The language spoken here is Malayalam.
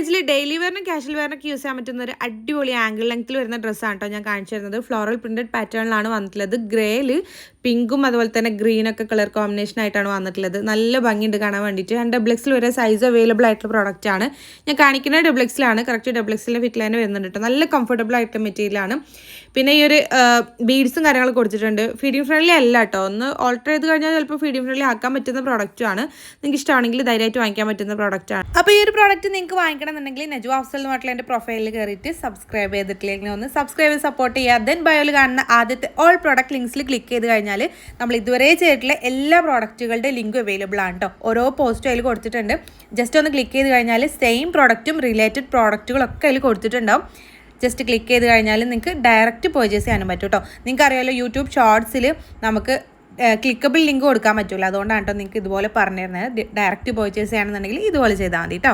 റേഞ്ചിൽ ഡെയിലി വെയറിനും കാഷ്വൽ വെയറിനൊക്കെ യൂസ് ചെയ്യാൻ പറ്റുന്ന ഒരു അടിപൊളി ആംഗിൾ ലെങ്ത്തിൽ വരുന്ന ഡ്രസ്സാണ് കേട്ടോ ഞാൻ കാണിച്ചു തരുന്നത്. ഫ്ലോറൽ പ്രിന്റഡ് പാറ്റേണിലാണ് വന്നിട്ടുള്ളത്. ഗ്രേയിൽ പിങ്കും അതുപോലെ തന്നെ ഗ്രീനൊക്കെ കളർ കോമ്പിനേഷൻ ആയിട്ടാണ് വന്നിട്ടുള്ളത്. നല്ല ഭംഗിയുണ്ട് കാണാൻ വേണ്ടിയിട്ട്. ആൻഡ് ഡബിൾഎക്സിൽ വരെ സൈസ് അവൈലബിൾ ആയിട്ടുള്ള പ്രോഡക്റ്റ് ആണ്. ഞാൻ കാണിക്കുന്ന ഡബിൾഎക്സിലാണ്. കറക്റ്റ് ഡബിൾഎക്സിലെ ഫിറ്റിൽ തന്നെ വരുന്നുണ്ട് കേട്ടോ. നല്ല കംഫർട്ടബിൾ ആയിട്ടുള്ള മെറ്റീരിയലാണ്. പിന്നെ ഈ ഒരു ബീഡ്സും കാര്യങ്ങളും കൊടുത്തിട്ടുണ്ട്. ഫീഡിങ് ഫ്രണ്ട്ലി അല്ല കേട്ടോ. ഒന്ന് ഓൾട്ടർ ചെയ്ത് കഴിഞ്ഞാൽ ചിലപ്പോൾ ഫീഡിങ് ഫ്രണ്ട്ലി ആക്കാൻ പറ്റുന്ന പ്രോഡക്റ്റാണ്. നിങ്ങൾക്ക് ഇഷ്ടമാണെങ്കിൽ ധൈര്യമായിട്ട് വാങ്ങിക്കാൻ പറ്റുന്ന പ്രോഡക്റ്റാണ്. അപ്പോൾ ഈ ഒരു പ്രോഡക്റ്റ് നിങ്ങൾക്ക് വാങ്ങിക്കണമെന്നുണ്ടെങ്കിൽ നജു അഫ്സൽ എന്ന് പറഞ്ഞിട്ടുള്ള എൻ്റെ പ്രൊഫൈലിൽ കയറിയിട്ട് സബ്സ്ക്രൈബ് ചെയ്തിട്ടില്ലെങ്കിൽ ഒന്ന് സബ്സ്ക്രൈബ് ചെയ്ത് സപ്പോർട്ട് ചെയ്യുക. ദെൻ ബയോയിൽ കാണുന്ന ആദ്യത്തെ ഓൾ പ്രോഡക്റ്റ് ലിങ്ക്സിൽ ക്ലിക്ക് ചെയ്ത് കഴിഞ്ഞാൽ നമ്മൾ ഇതുവരെ ചെയ്തിട്ടുള്ള എല്ലാ പ്രോഡക്റ്റുകളുടെ ലിങ്കും അവൈലബിൾ ആണ് കേട്ടോ. ഓരോ പോസ്റ്റും അതിൽ കൊടുത്തിട്ടുണ്ട്. ജസ്റ്റ് ഒന്ന് ക്ലിക്ക് ചെയ്ത് കഴിഞ്ഞാൽ സെയിം പ്രോഡക്റ്റും റിലേറ്റഡ് പ്രോഡക്റ്റുകളൊക്കെ അതിൽ കൊടുത്തിട്ടുണ്ടാവും. ജസ്റ്റ് ക്ലിക്ക് ചെയ്ത് കഴിഞ്ഞാൽ നിങ്ങൾക്ക് ഡയറക്റ്റ് പർച്ചേസ് ചെയ്യാനും പറ്റും കേട്ടോ. നിങ്ങൾക്ക് അറിയാമല്ലോ യൂട്യൂബ് ഷോർട്സിൽ നമുക്ക് ക്ലിക്കബിൾ ലിങ്ക് കൊടുക്കാൻ പറ്റില്ല. അതുകൊണ്ടാണ് കേട്ടോ നിങ്ങൾക്ക് ഇതുപോലെ പറഞ്ഞു തരുന്നത്. ഡയറക്റ്റ് പർച്ചേസ് ചെയ്യണമെന്നുണ്ടെങ്കിൽ ഇതുപോലെ ചെയ്താൽ മതി കേട്ടോ.